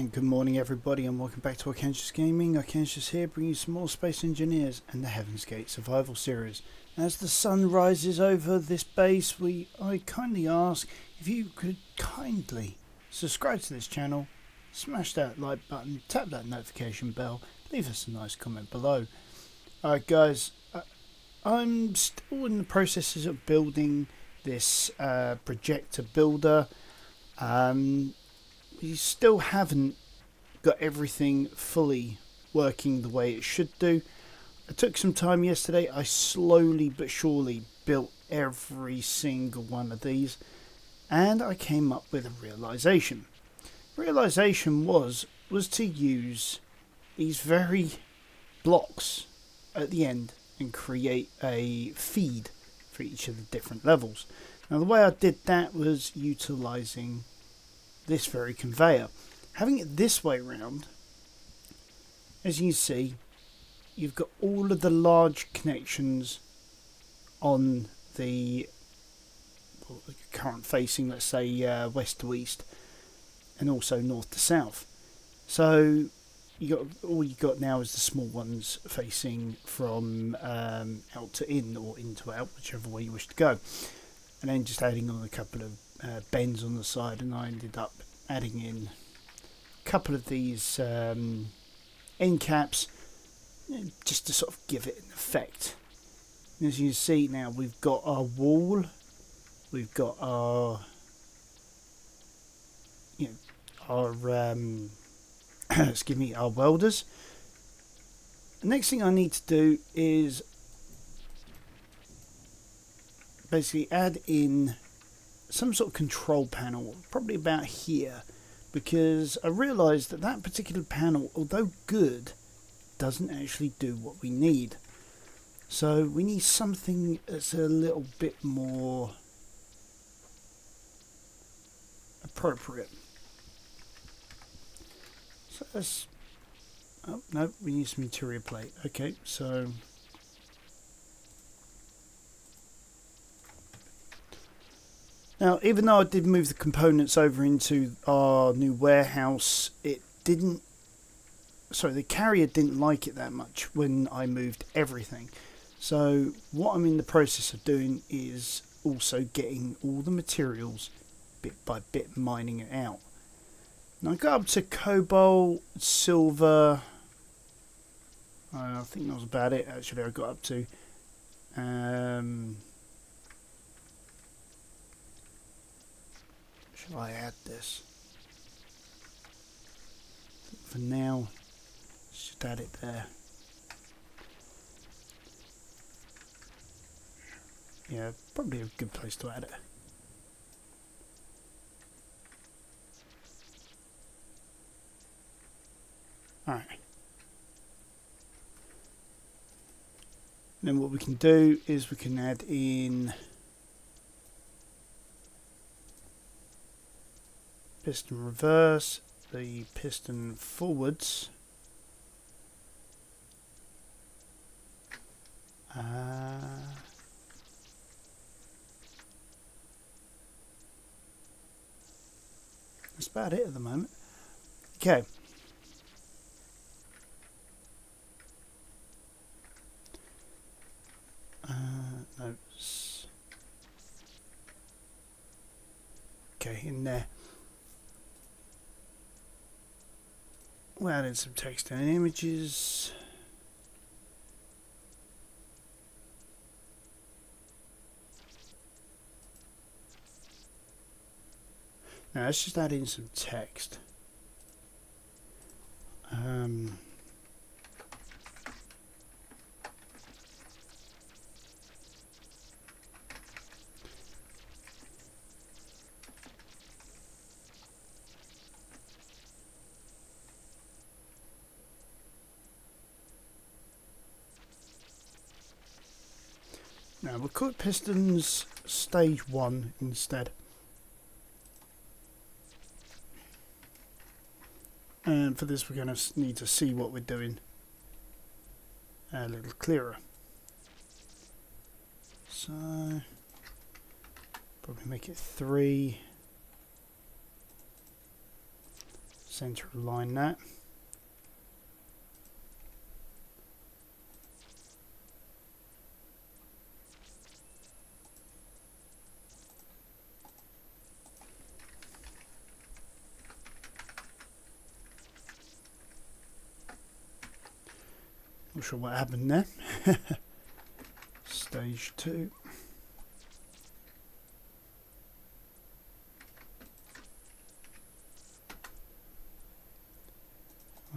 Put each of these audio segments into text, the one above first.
And good morning everybody, and welcome back to Archangulus Gaming. Archangulus here, bringing you some more Space Engineers and the Heaven's Gate survival series. As the sun rises over this base, I kindly ask if you could kindly subscribe to this channel, smash that like button, tap that notification bell, leave us a nice comment below. Alright guys, I'm still in the processes of building this projector builder. We still haven't got everything fully working the way it should do. I took some time yesterday. I slowly but surely built every single one of these, and I came up with a realization. Realization was to use these very blocks at the end and create a feed for each of the different levels. Now the way I did that was utilizing this very conveyor. Having it this way round, as you can see, you've got all of the large connections on the current facing, let's say west to east, and also north to south. So all you got now is the small ones facing from out to in, or in to out, whichever way you wish to go, and then just adding on a couple of bends on the side, and I ended up adding in a couple of these end caps just to sort of give it an effect. And as you can see now, we've got our wall, we've got our excuse me, our welders. The next thing I need to do is basically add in some sort of control panel, probably about here, because I realised that that particular panel, although good, doesn't actually do what we need. So we need something that's a little bit more appropriate. So let's, oh no, we need some interior plate. Okay, so now, even though I did move the components over into our new warehouse, the carrier didn't like it that much when I moved everything. So what I'm in the process of doing is also getting all the materials bit by bit, mining it out. Now I got up to cobalt, silver, I think that was about it actually I got up to. Shall I add this? For now, just add it there. Yeah, probably a good place to add it. Alright. Then what we can do is we can add in piston reverse, the piston forwards, that's about it at the moment. Okay. No. Okay, in there. We'll add in some text and images. Now let's just add in some text. Now we'll call it pistons stage 1 instead. And for this we're going to need to see what we're doing a little clearer. So probably make it 3. Centre align that. Not sure what happened there. Stage 2.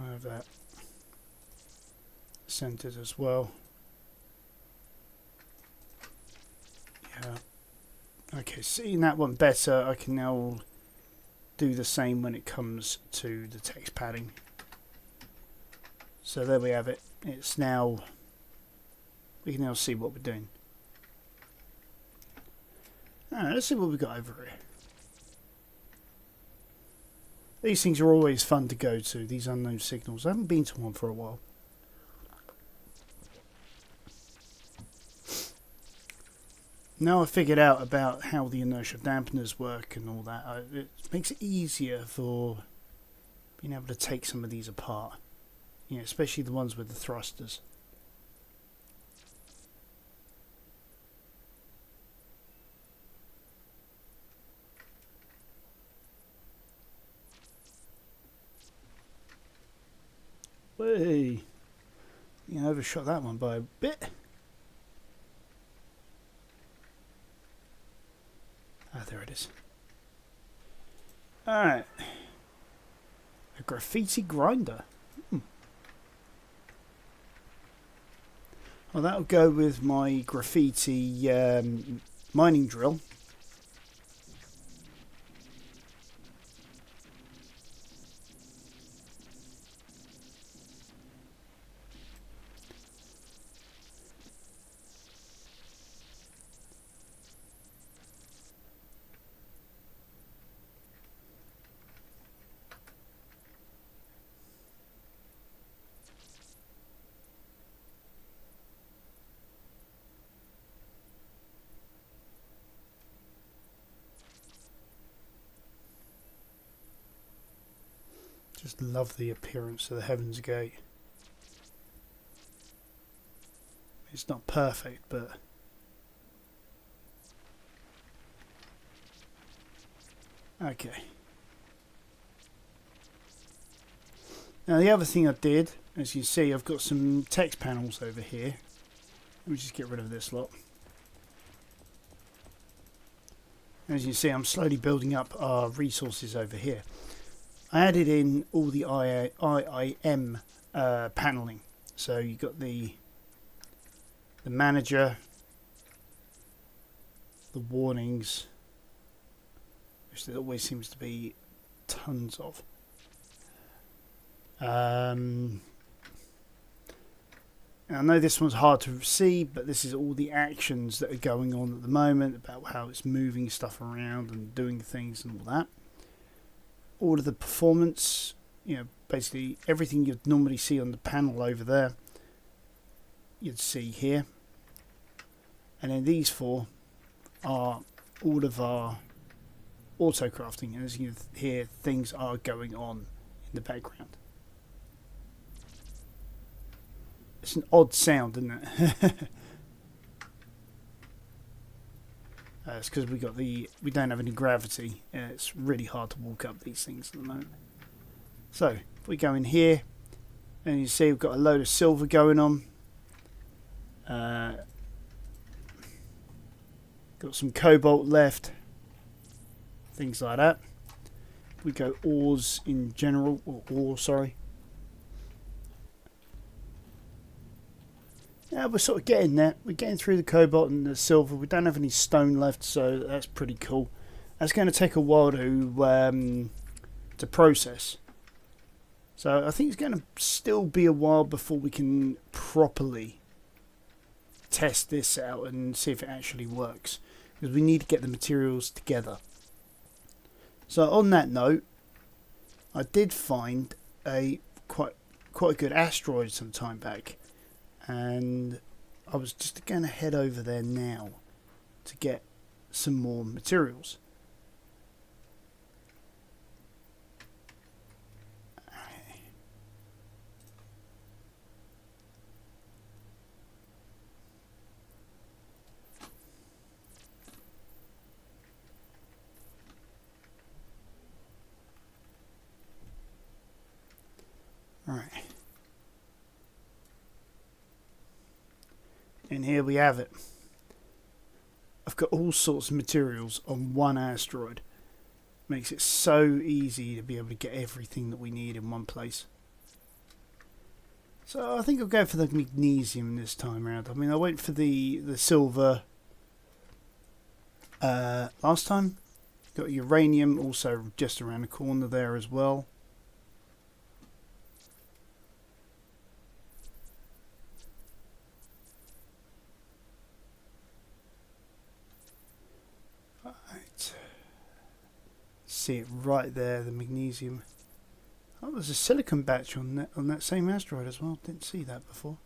I have that centered as well. Yeah. Okay, seeing that one better, I can now do the same when it comes to the text padding. So there we have it. It's now, we can now see what we're doing. Alright, let's see what we've got over here. These things are always fun to go to, these unknown signals. I haven't been to one for a while. Now I've figured out about how the inertial dampeners work and all that, it makes it easier for being able to take some of these apart. You know, especially the ones with the thrusters. Hey, you overshot that one by a bit. Ah, there it is. Alright. A graffiti grinder. Well, that'll go with my graffiti mining drill. Just love the appearance of the Heaven's Gate. It's not perfect, but okay. Now the other thing I did, as you see, I've got some text panels over here. Let me just get rid of this lot. As you see, I'm slowly building up our resources over here. I added in all the IIM paneling. So you got the manager, the warnings, which there always seems to be tons of. I know this one's hard to see, but this is all the actions that are going on at the moment, about how it's moving stuff around and doing things and all that. All of the performance, you know, basically everything you'd normally see on the panel over there, you'd see here. And then these four are all of our auto crafting. And as you hear, things are going on in the background. It's an odd sound, isn't it? It's because we don't have any gravity. It's really hard to walk up these things at the moment. So if we go in here, and you see we've got a load of silver going on. Got some cobalt left, things like that. We go ores in general, or ore, sorry. Yeah, we're sort of getting there. We're getting through the cobalt and the silver. We don't have any stone left, so that's pretty cool. That's going to take a while to process. So I think it's going to still be a while before we can properly test this out and see if it actually works, because we need to get the materials together. So on that note, I did find a quite a good asteroid some time back. And I was just going to head over there now to get some more materials. And here we have it. I've got all sorts of materials on one asteroid. Makes it so easy to be able to get everything that we need in one place. So I think I'll go for the magnesium this time around. I mean, I went for the silver last time. Got uranium also just around the corner there as well. Right. See it right there, the magnesium. Oh, there's a silicon batch on that same asteroid as well. Didn't see that before.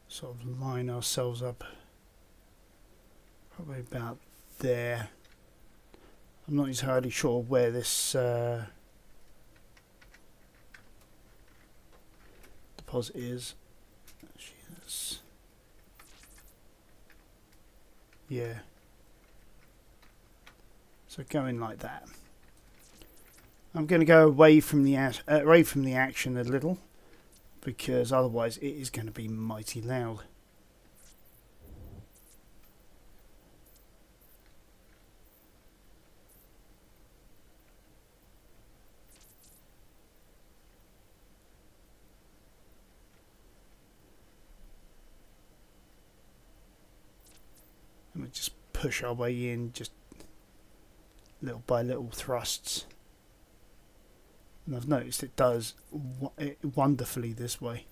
Sort of line ourselves up probably about there. I'm not entirely sure where this deposit is. Yeah. So going like that. I'm going to go away from the action a little, because otherwise it is going to be mighty loud. And we just push our way in, just little by little thrusts. And I've noticed it does wonderfully this way.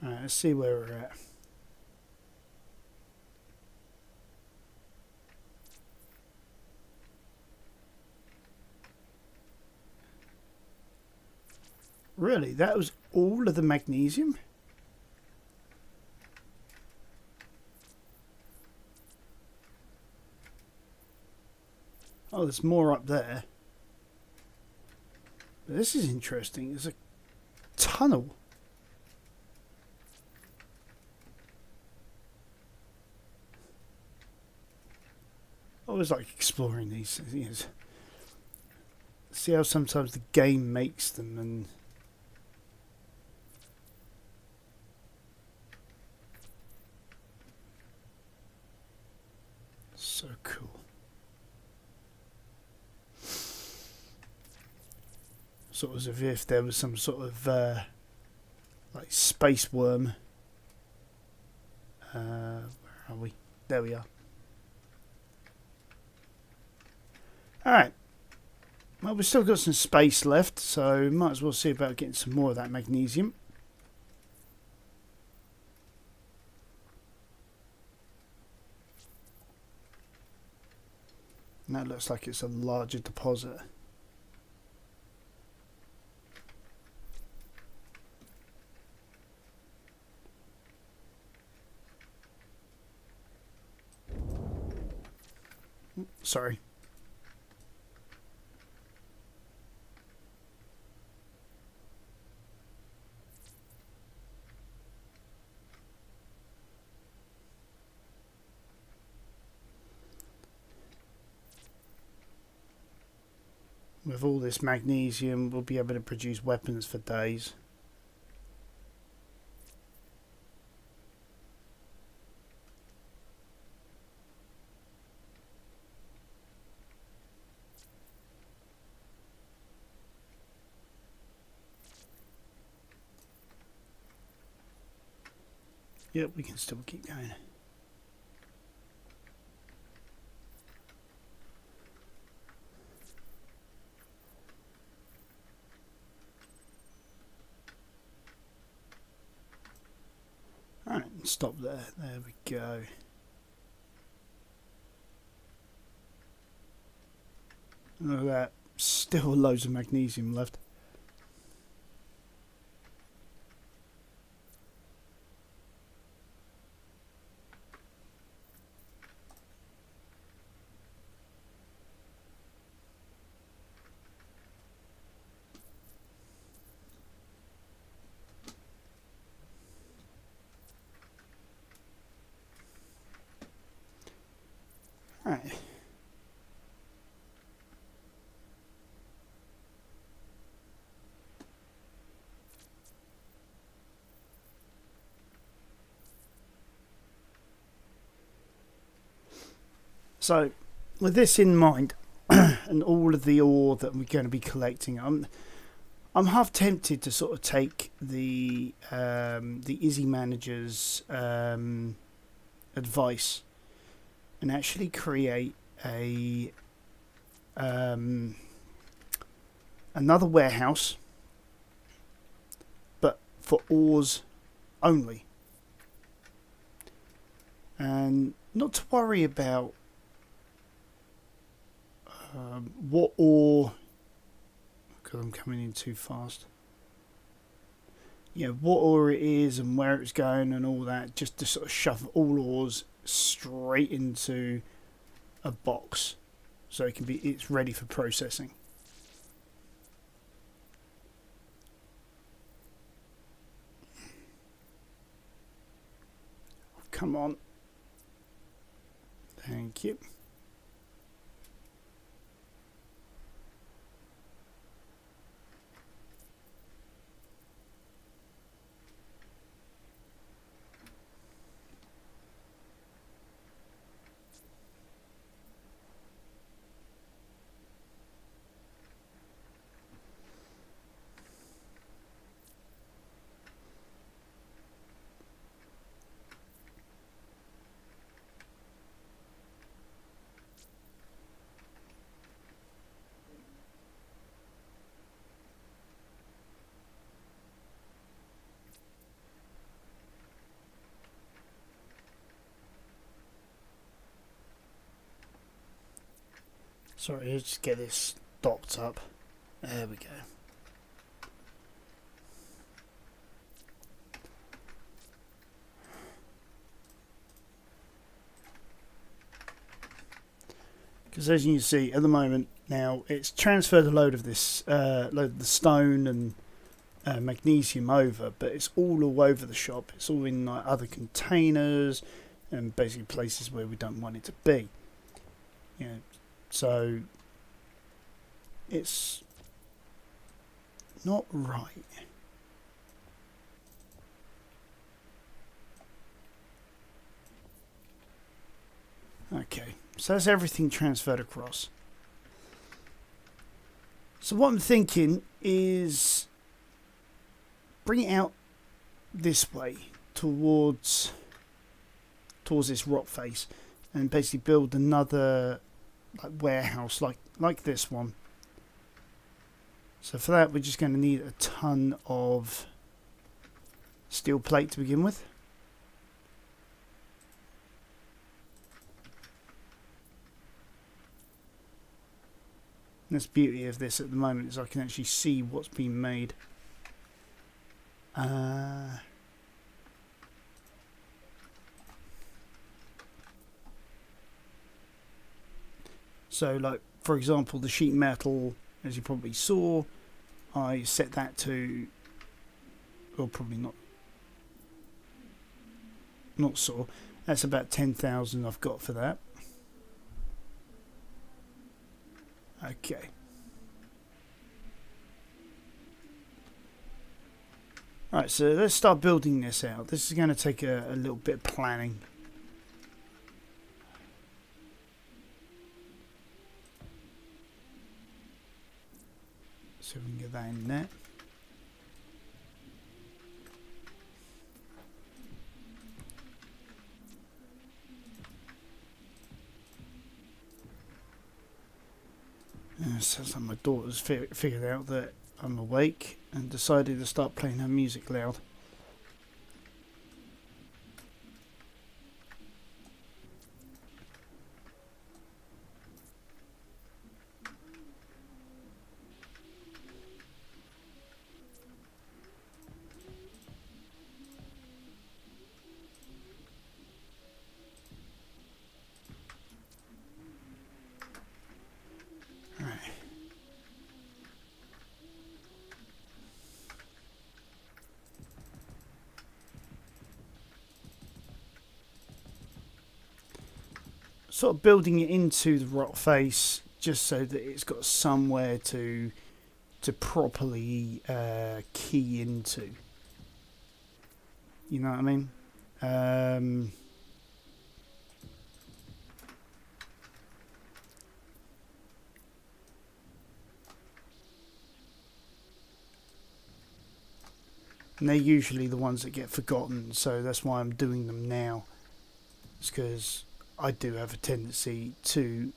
Alright, let's see where we're at. Really? That was all of the magnesium? Oh, there's more up there. This is interesting. There's a tunnel. I always like exploring these things. See how sometimes the game makes them, and so cool. Sort of as if there was some sort of like space worm. Where are we? There we are. Alright. Well, we've still got some space left, so might as well see about getting some more of that magnesium. And that looks like it's a larger deposit. Sorry. With all this magnesium, we'll be able to produce weapons for days. Yep, we can still keep going. Alright, stop there. There we go. Look at that. Still loads of magnesium left. Right. So, with this in mind, and all of the ore that we're going to be collecting, I'm half tempted to sort of take the Izzy manager's advice and actually create a another warehouse, but for ores only, and not to worry about what ore, because I'm coming in too fast. You know, what ore it is and where it's going and all that, just to sort of shove all ores straight into a box so it's ready for processing. Come on. Thank you. Sorry, let's just get this docked up. There we go. Because as you can see at the moment now, it's transferred a load of this, load of the stone and magnesium over, but it's all over the shop. It's all in like other containers and basically places where we don't want it to be. You know, so it's not right. Okay, so that's everything transferred across. So what I'm thinking is bring it out this way towards this rock face and basically build another like warehouse like this one. So for that we're just going to need a ton of steel plate to begin with. And the beauty of this at the moment is I can actually see what's being made. So like for example the sheet metal, as you probably saw, I set that to, or probably not saw, that's about 10,000 I've got for that. Okay. Right, so let's start building this out. This is going to take a little bit of planning. So we can get that in there. Sounds like my daughter's figured out that I'm awake and decided to start playing her music loud. sort of building it into the rock face just so that it's got somewhere to properly key into. You know what I mean? And they're usually the ones that get forgotten, so that's why I'm doing them now. It's because I do have a tendency to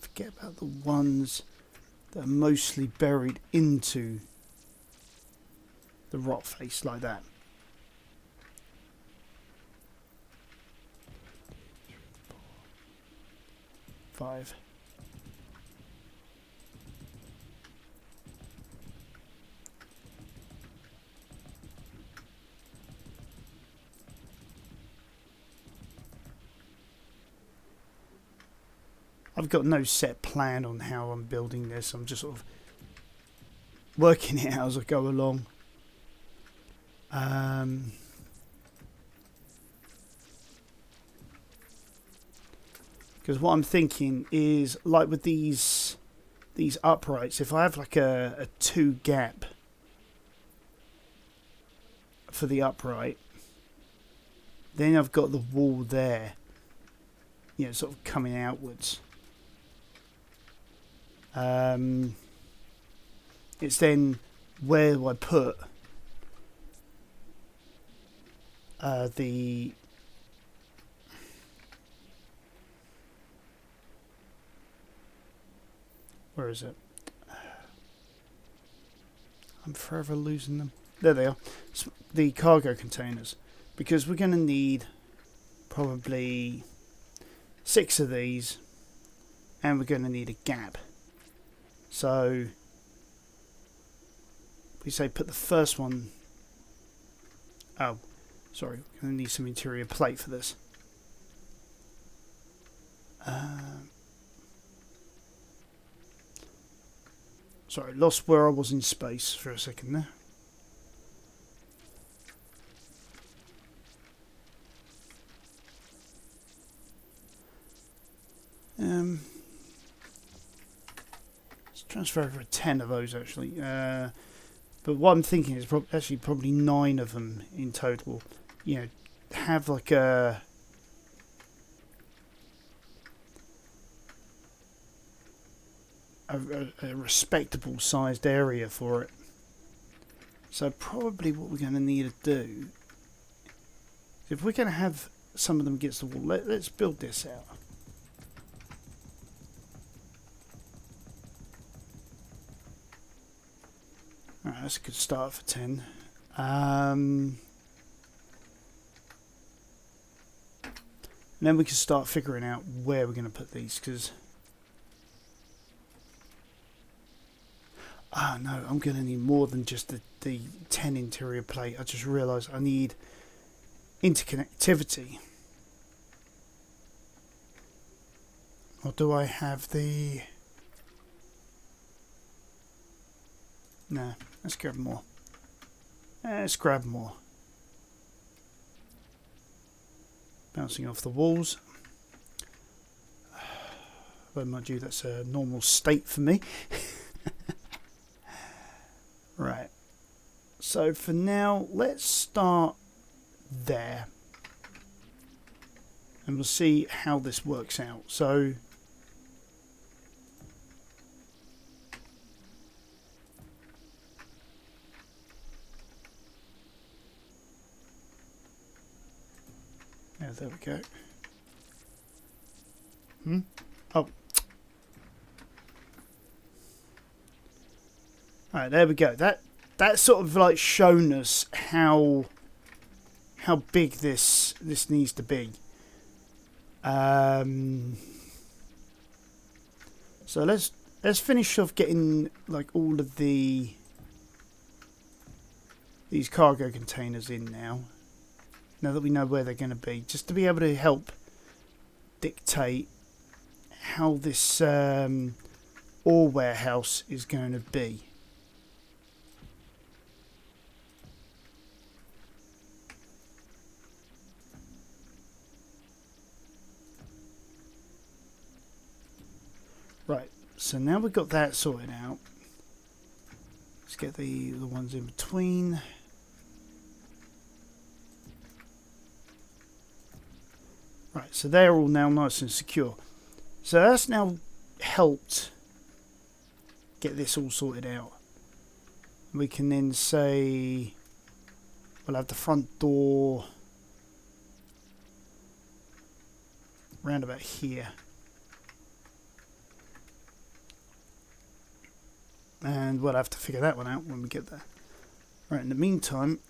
forget about the ones that are mostly buried into the rock face like that. Five. I've got no set plan on how I'm building this. I'm just sort of working it out as I go along. Because what I'm thinking is, like with these uprights, if I have like a 2 gap for the upright, then I've got the wall there, you know, sort of coming outwards. It's then where do I put the where is it? I'm forever losing them. There they are. The cargo containers, because we're going to need probably 6 of these, and we're going to need a gap. So we say put the first one. Oh, sorry, we're going to need some interior plate for this. Sorry, lost where I was in space for a second there. Let's transfer over 10 of those actually. But what I'm thinking is probably 9 of them in total. You know, have like a respectable sized area for it. So probably what we're going to need to do, if we're going to have some of them against the wall, let's build this out. Alright, that's a good start for 10. And then we can start figuring out where we're going to put these, because no, I'm going to need more than just the 10 interior plate. I just realised I need interconnectivity. Or do I have the... No, let's grab more. Let's grab more. Bouncing off the walls. Though, mind you, that's a normal state for me. Right. So for now, let's start there. And we'll see how this works out. So... yeah, there we go. Oh. Alright, there we go. That sort of like shown us how big this needs to be. So let's finish off getting like all of these cargo containers in now. Now that we know where they're going to be, just to be able to help dictate how this ore warehouse is going to be. So now we've got that sorted out. Let's get the ones in between. Right, so they're all now nice and secure. So that's now helped get this all sorted out. We can then say we'll have the front door round about here. And we'll have to figure that one out when we get there. Right, in the meantime,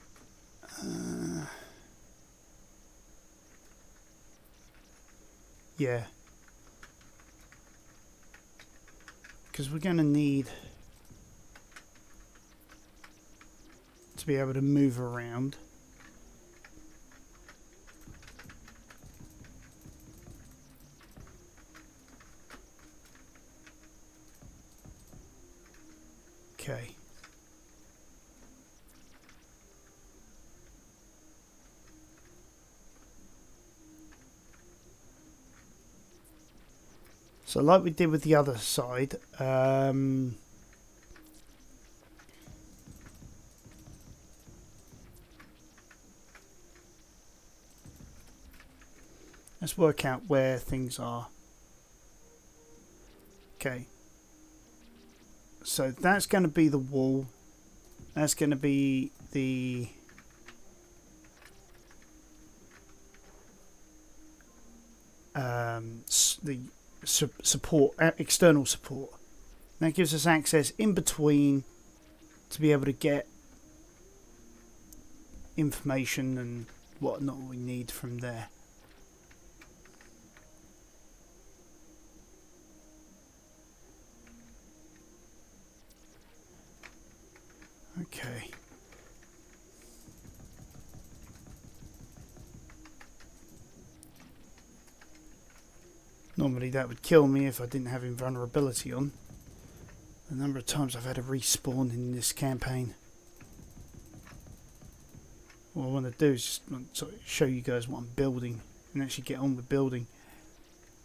yeah, because we're going to need to be able to move around. Okay. So like we did with the other side, let's work out where things are. Okay. So that's going to be the wall. That's going to be the support, external support. That gives us access in between to be able to get information and whatnot we need from there. Okay. Normally that would kill me if I didn't have invulnerability on. The number of times I've had to respawn in this campaign. What I want to do is just sort of show you guys what I'm building and actually get on with building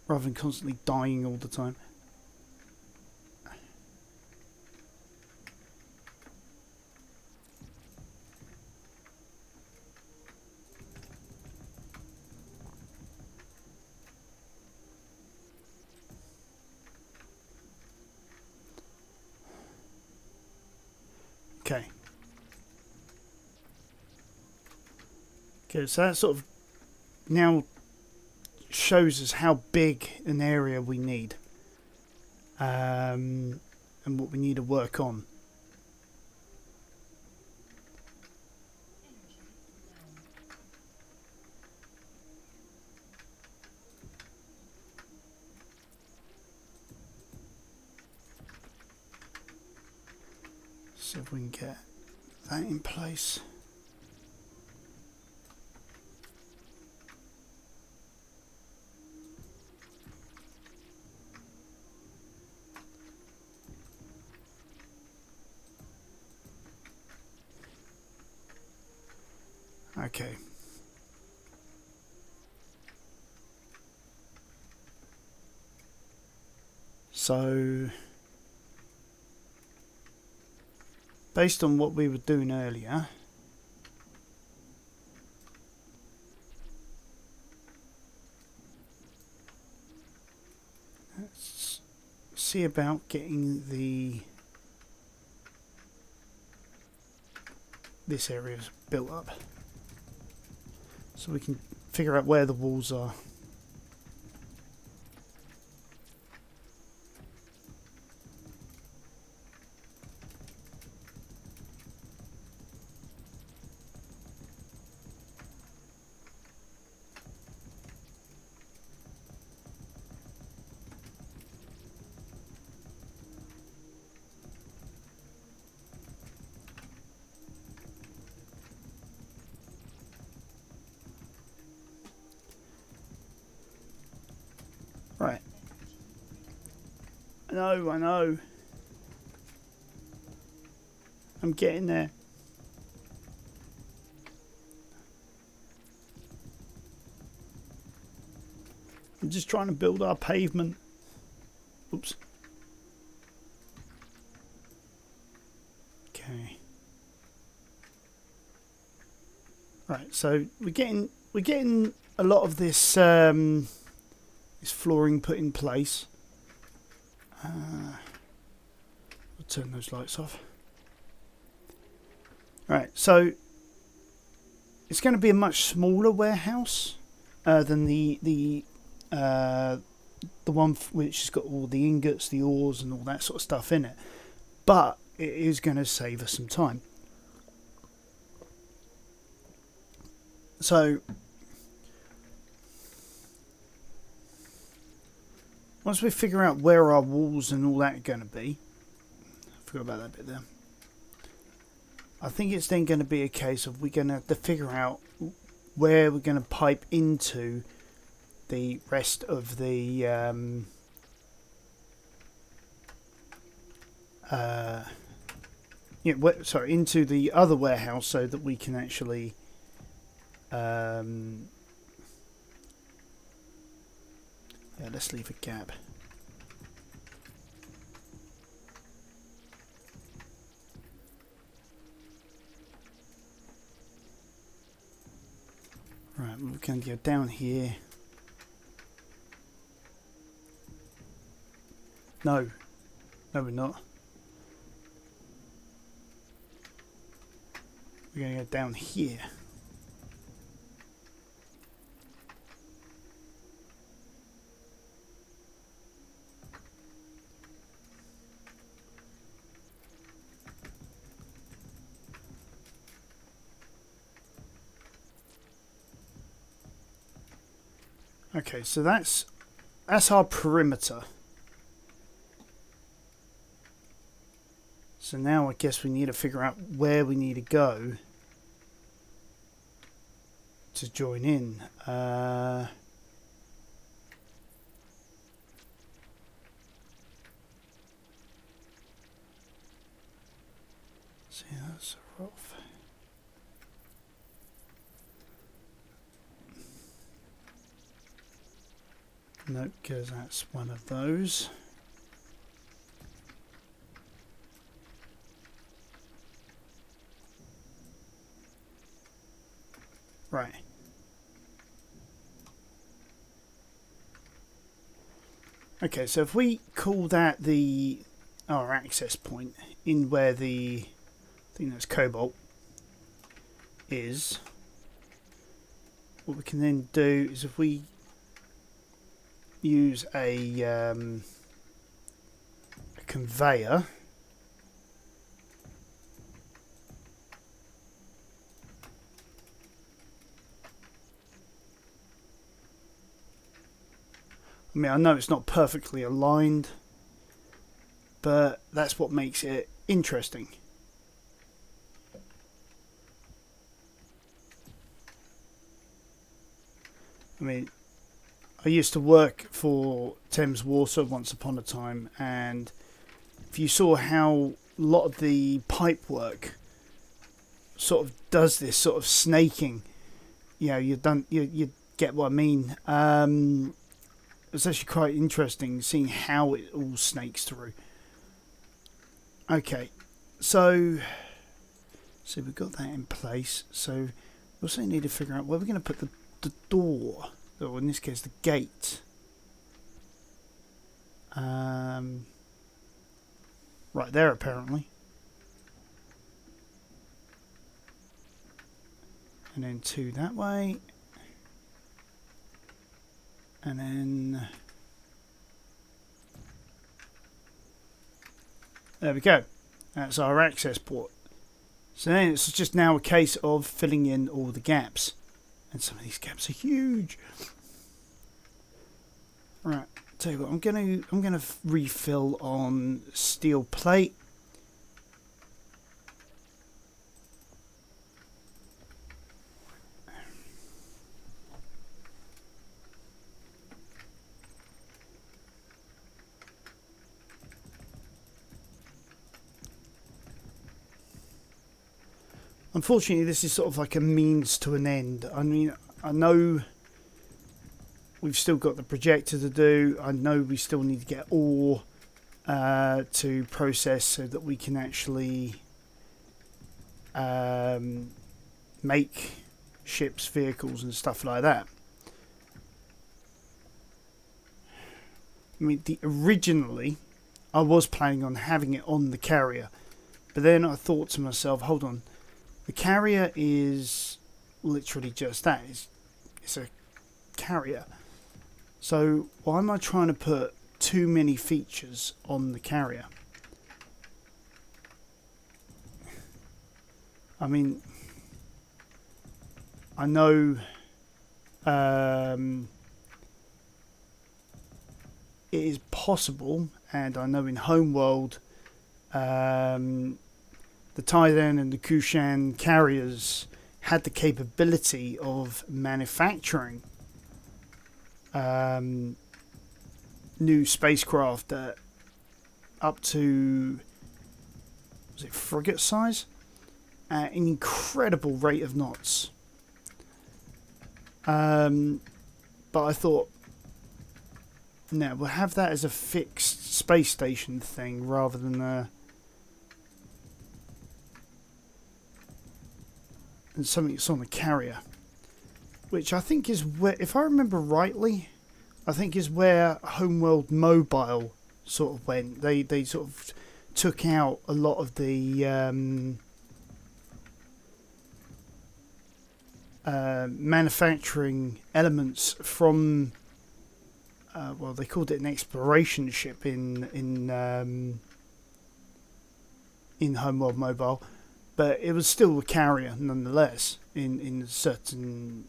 rather than constantly dying all the time. Okay. Okay, so that sort of now shows us how big an area we need, and what we need to work on. So if we can get that in place. Okay. So based on what we were doing earlier, let's see about getting this area built up so we can figure out where the walls are. Right. I know. I'm getting there. I'm just trying to build our pavement. Oops. Okay. Right, so we're getting a lot of this this flooring put in place. We'll turn those lights off. Right, so it's going to be a much smaller warehouse than the one which has got all the ingots, the ores, and all that sort of stuff in it. But it is going to save us some time. So once we figure out where our walls and all that are going to be, I forgot about that bit there. I think it's then going to be a case of we're going to have to figure out where we're going to pipe into the rest of the into the other warehouse so that we can actually let's leave a gap. Right, we're going to go down here. No, we're not. We're going to go down here. Okay, so that's our perimeter. So now I guess we need to figure out where we need to go to join in. See, that's rough. Nope, because that's one of those. Right. Okay, so if we call that our access point in where the thing that's cobalt is, what we can then do is if we use a conveyor, I mean, I know it's not perfectly aligned, but that's what makes it interesting. I mean, I used to work for Thames Water once upon a time, and if you saw how a lot of the pipe work sort of does this sort of snaking, you know, you get what I mean. It's actually quite interesting seeing how it all snakes through. Okay, so we've got that in place. So we also need to figure out where we're going to put the door, or in this case the gate. Right there apparently. And then two that way. And then there we go. That's our access port. So then it's just now a case of filling in all the gaps. And some of these gaps are huge. Right, tell you what, I'm gonna refill on steel plate. Unfortunately, this is sort of like a means to an end. I mean, I know we've still got the projector to do. I know we still need to get ore to process so that we can actually make ships, vehicles and stuff like that. I mean, originally I was planning on having it on the carrier, but then I thought to myself, hold on, the carrier is literally just that. It's a carrier. So why am I trying to put too many features on the carrier? I mean, I know it is possible, and I know in Homeworld the Titan and the Kushan carriers had the capability of manufacturing new spacecraft at up to, was it frigate size? At an incredible rate of knots. But I thought, no, we'll have that as a fixed space station thing rather than something that's on a carrier. Which I think is where, if I remember rightly, I think is where Homeworld Mobile sort of went. They sort of took out a lot of the manufacturing elements from well, they called it an exploration ship in Homeworld Mobile, but it was still a carrier nonetheless in a certain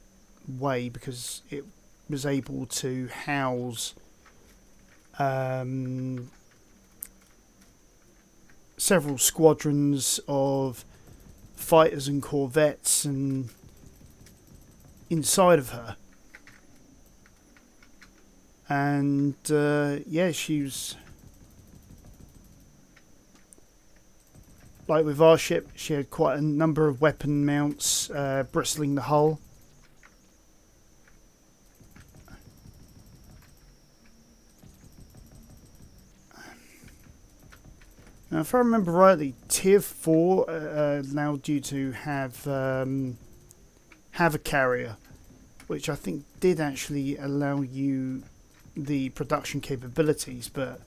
way, because it was able to house several squadrons of fighters and corvettes and inside of her. And yeah, she was like with our ship, she had quite a number of weapon mounts bristling the hull. Now, if I remember rightly, Tier 4 allowed you to have a carrier, which I think did actually allow you the production capabilities, but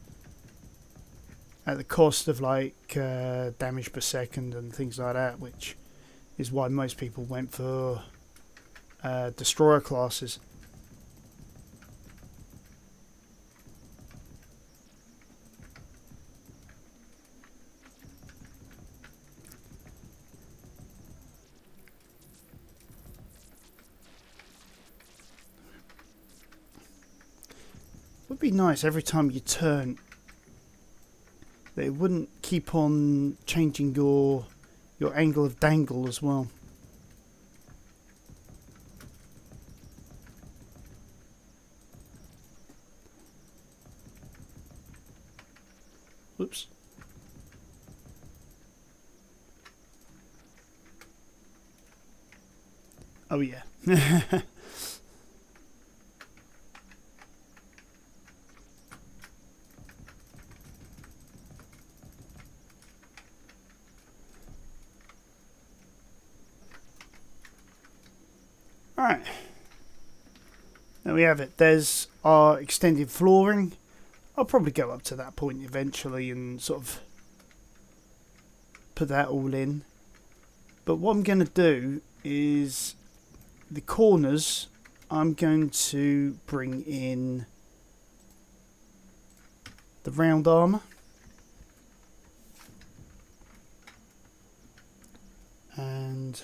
at the cost of like damage per second and things like that, which is why most people went for destroyer classes. It would be nice every time you turn that it wouldn't keep on changing your angle of dangle as well. Whoops. Oh yeah. Alright, there we have it. There's our extended flooring. I'll probably go up to that point eventually and sort of put that all in. But what I'm going to do is the corners, I'm going to bring in the round armour. And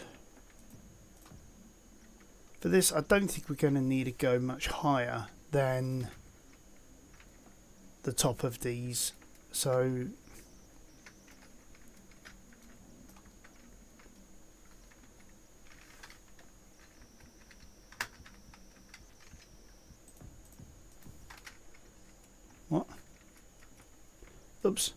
for this, I don't think we're going to need to go much higher than the top of these. So what? Oops.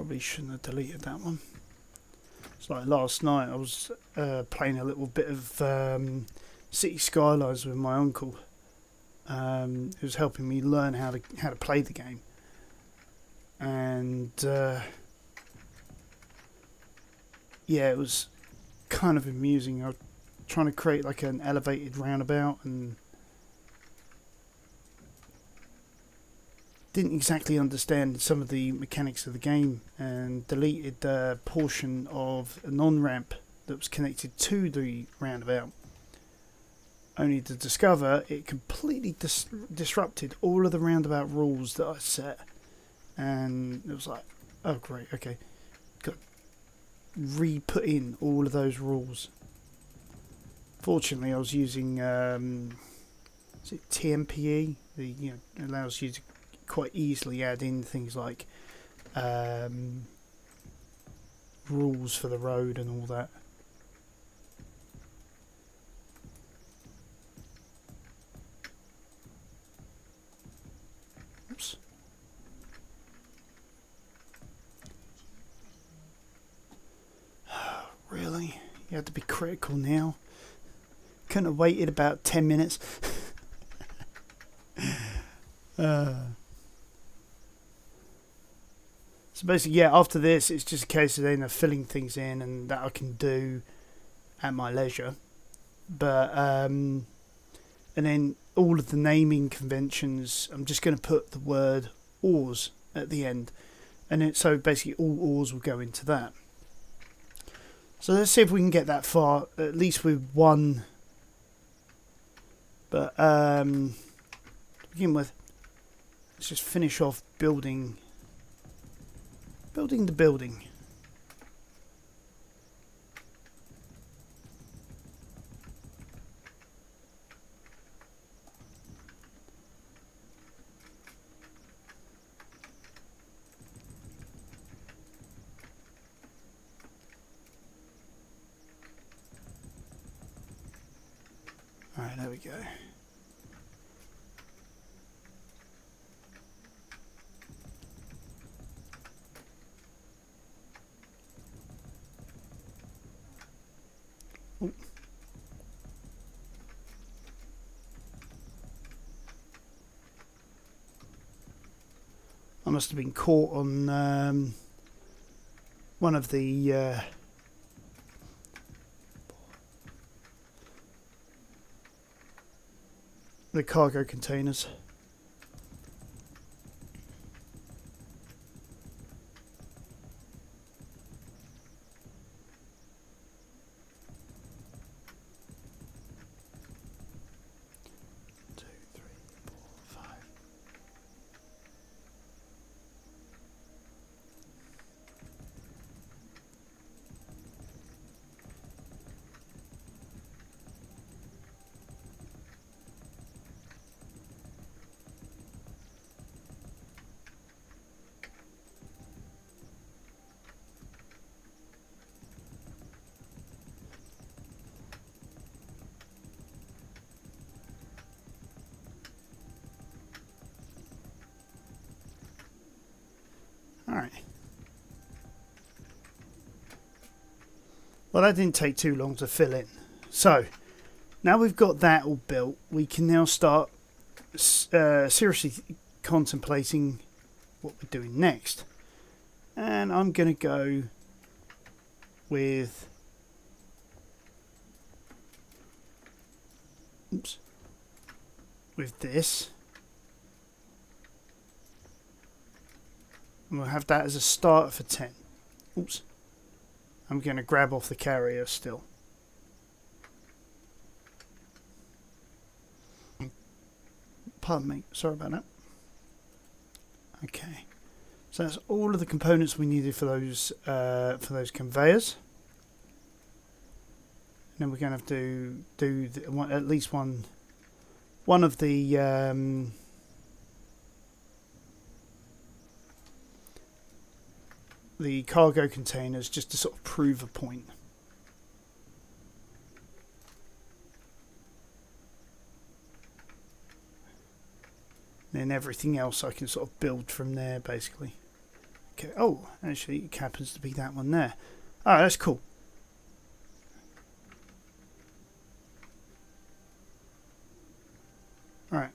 Probably shouldn't have deleted that one. It's like last night I was playing a little bit of City Skylines with my uncle. He was helping me learn how to play the game, and yeah, it was kind of amusing. I was trying to create like an elevated roundabout and didn't exactly understand some of the mechanics of the game, and deleted a portion of a non-ramp that was connected to the roundabout, only to discover it completely disrupted all of the roundabout rules that I set. And it was like, oh great, okay, got re-put in all of those rules. Fortunately I was using is it TMPE, allows you to quite easily add in things like rules for the road and all that. Oops. Really? You had to be critical now? Couldn't have waited about 10 minutes? So basically, yeah, after this, it's just a case of then filling things in, and that I can do at my leisure. But, and then all of the naming conventions, I'm just going to put the word ores at the end. And then, so basically all ores will go into that. So let's see if we can get that far, at least with one. But, to begin with, let's just finish off building the building. Alright, there we go. Ooh. I must have been caught on one of the cargo containers. Alright. Well, that didn't take too long to fill in. So, now we've got that all built, we can now start seriously contemplating what we're doing next. And I'm going to go with... Oops. With this. And we'll have that as a starter for 10. Oops. I'm going to grab off the carrier still. Pardon me, sorry about that. Okay. So that's all of the components we needed for those conveyors. And then we're going to have to do at least one of the cargo containers, just to sort of prove a point. Then everything else I can sort of build from there, basically. Okay. Oh, actually, it happens to be that one there. Oh, that's cool. Alright.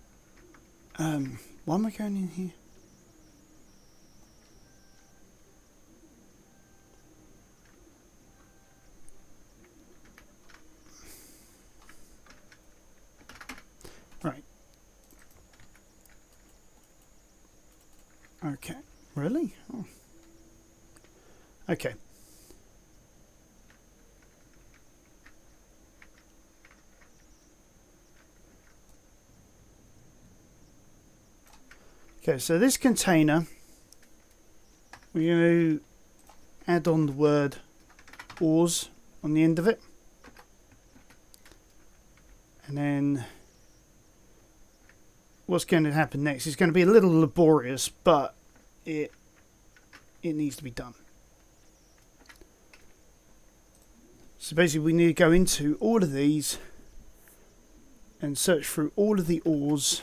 Why am I going in here? Right. Okay. Really? Oh. Okay. Okay, so this container, we're going to add on the word ores on the end of it. And then what's going to happen next is going to be a little laborious, but it needs to be done. So basically we need to go into all of these and search through all of the ores.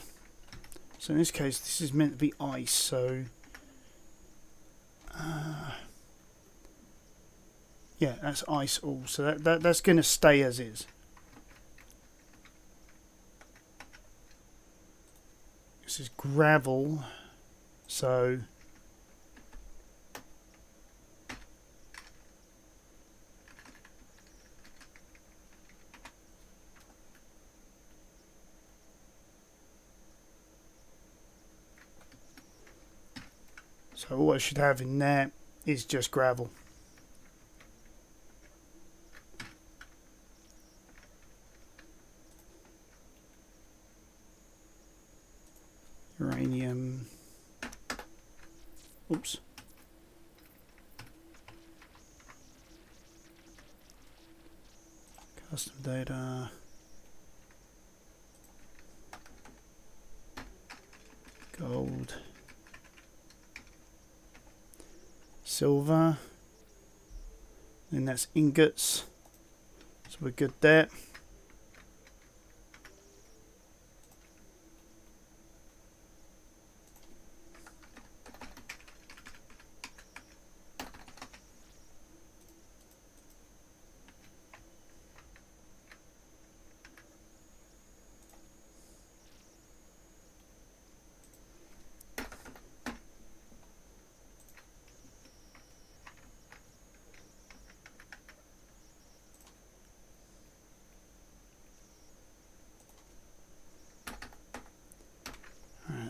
So in this case this is meant to be ice, so yeah, that's ice ore, so that's going to stay as is. This is gravel, so all I should have in there is just gravel. Uranium. Oops. Custom data. Gold. Silver. Then that's ingots. So we're good there.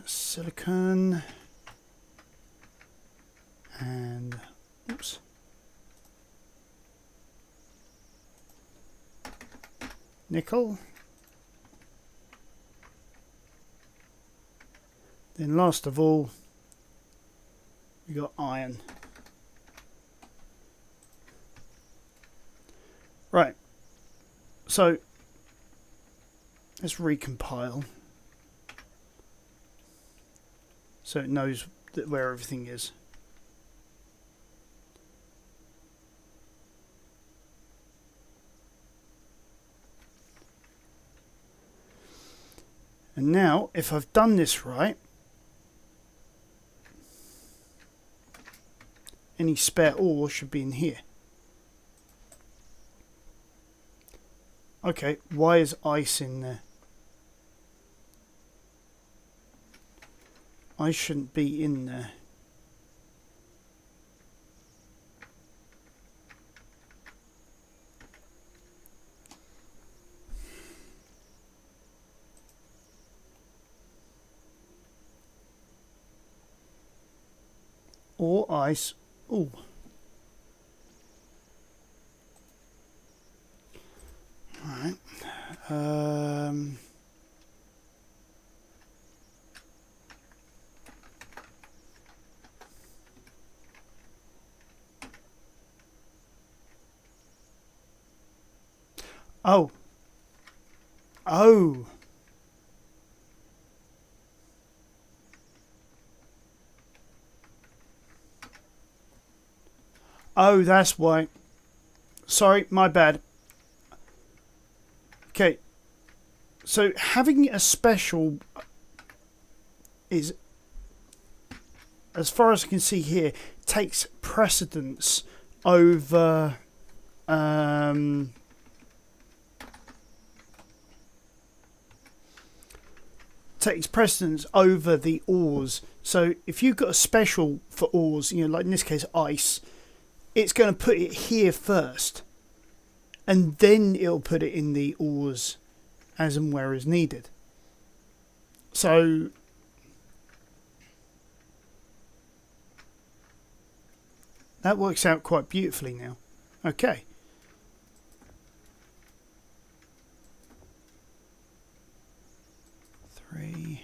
Silicon and oops, nickel, then last of all we got iron. Right, so let's recompile so it knows where everything is. And now, if I've done this right, any spare ore should be in here. Okay, why is ice in there? I shouldn't be in there. Or ice. Ooh. Alright. Oh. Oh. Oh, that's why. Sorry, my bad. Okay. So having a special is, as far as I can see here, takes precedence over the ores. So if you've got a special for ores, like in this case ice, it's going to put it here first, and then it'll put it in the ores as and where is needed. So that works out quite beautifully now. Okay. Three.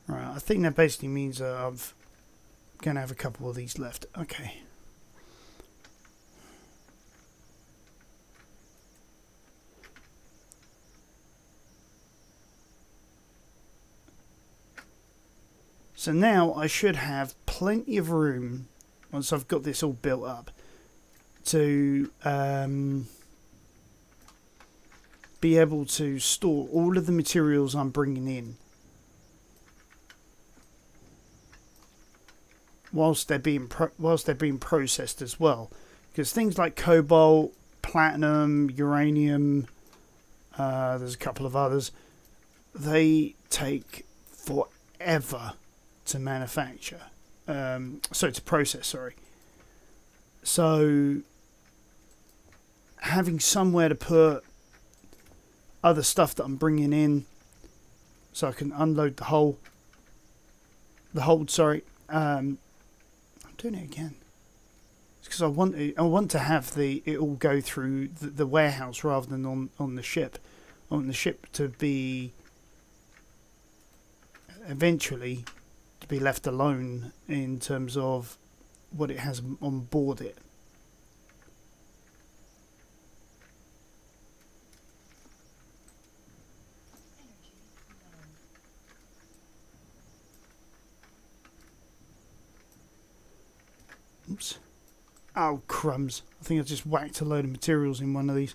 Right, I think that basically means I'm going to have a couple of these left. Okay. So now I should have plenty of room, once I've got this all built up, to be able to store all of the materials I'm bringing in whilst they're being processed as well. Because things like cobalt, platinum, uranium, there's a couple of others, they take forever to manufacture, to process, sorry. So having somewhere to put other stuff that I'm bringing in, so I can unload the hold, I'm doing it again. It's because I want to have it all go through the warehouse rather than on the ship. I want the ship to be eventually to be left alone in terms of what it has on board it. Oops. Oh, crumbs. I think I just whacked a load of materials in one of these.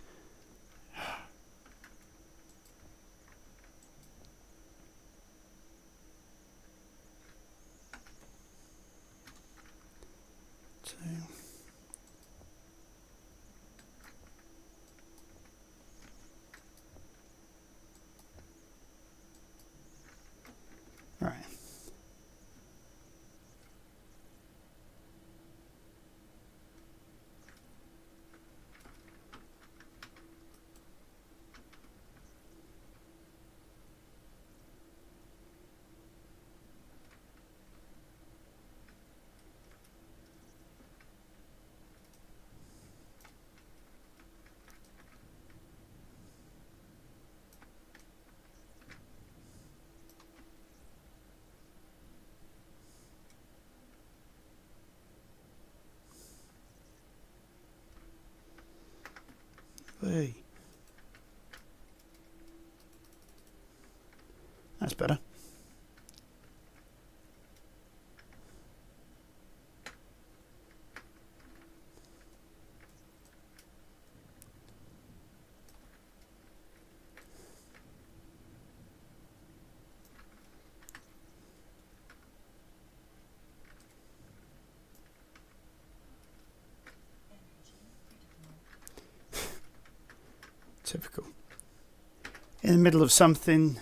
Right. Hey. That's better. Typical. In the middle of something,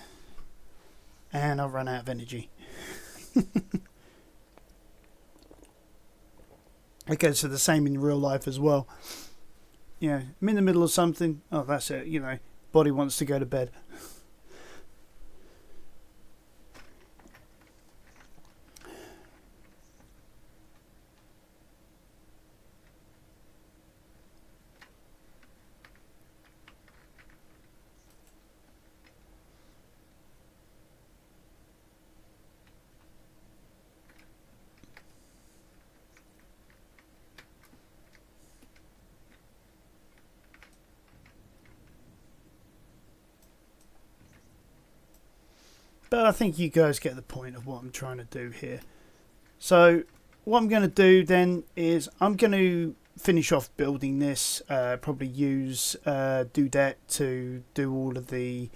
and I'll run out of energy. Okay, so the same in real life as well. Yeah, I'm in the middle of something. Oh, that's it. Body wants to go to bed. But I think you guys get the point of what I'm trying to do here. So what I'm going to do then is I'm going to finish off building this. Probably use Dudette to do all of the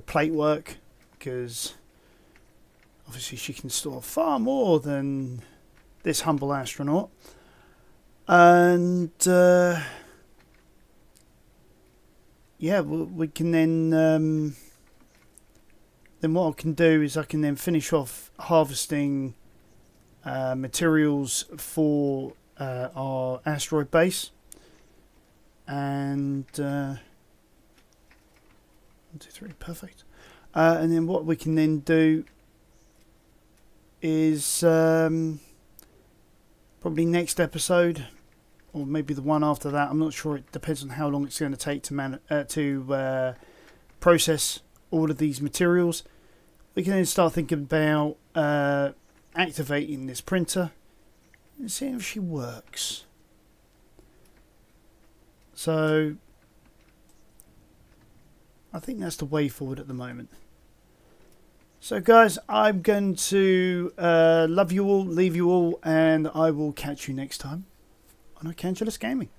plate work, because obviously she can store far more than this humble astronaut. And yeah, we can then what I can do is I can then finish off harvesting materials for our asteroid base. And 1, 2, 3, perfect. And then what we can then do is probably next episode, or maybe the one after that. I'm not sure. It depends on how long it's going to take to process all of these materials. We can then start thinking about activating this printer and seeing if she works. So I think that's the way forward at the moment. So guys, I'm going to love you all, leave you all, and I will catch you next time on Archangulus Gaming.